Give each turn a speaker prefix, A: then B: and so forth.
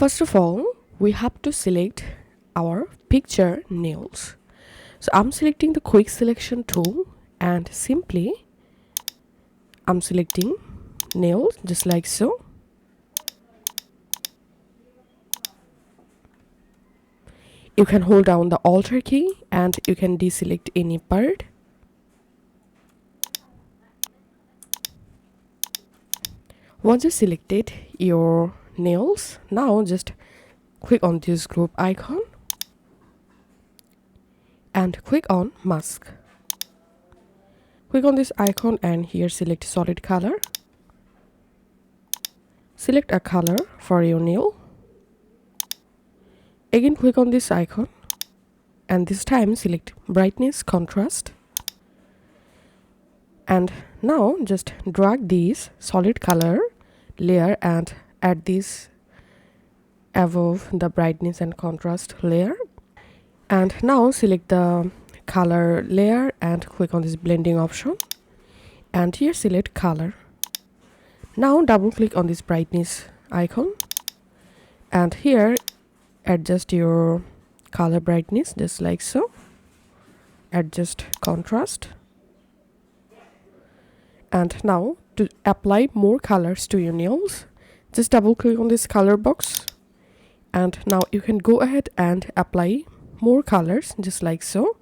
A: First of all, we have to select our picture nails. So I'm selecting the quick selection tool and simply I'm selecting nails just like so. You can hold down the Alt key and you can deselect any part. Once you selected your nails, now just click on this group icon and click on mask. Click on this icon and here select solid color. Select a color for your nail. Again click on this icon and this time select brightness contrast. And now just drag this solid color layer and add this above the brightness and contrast layer. And now select the color layer and click on this blending option and here select color. Now double click on this brightness icon and here adjust your color brightness just like so. Adjust contrast. And now to apply more colors to your nails, just double click on this color box and now you can go ahead and apply more colors just like so.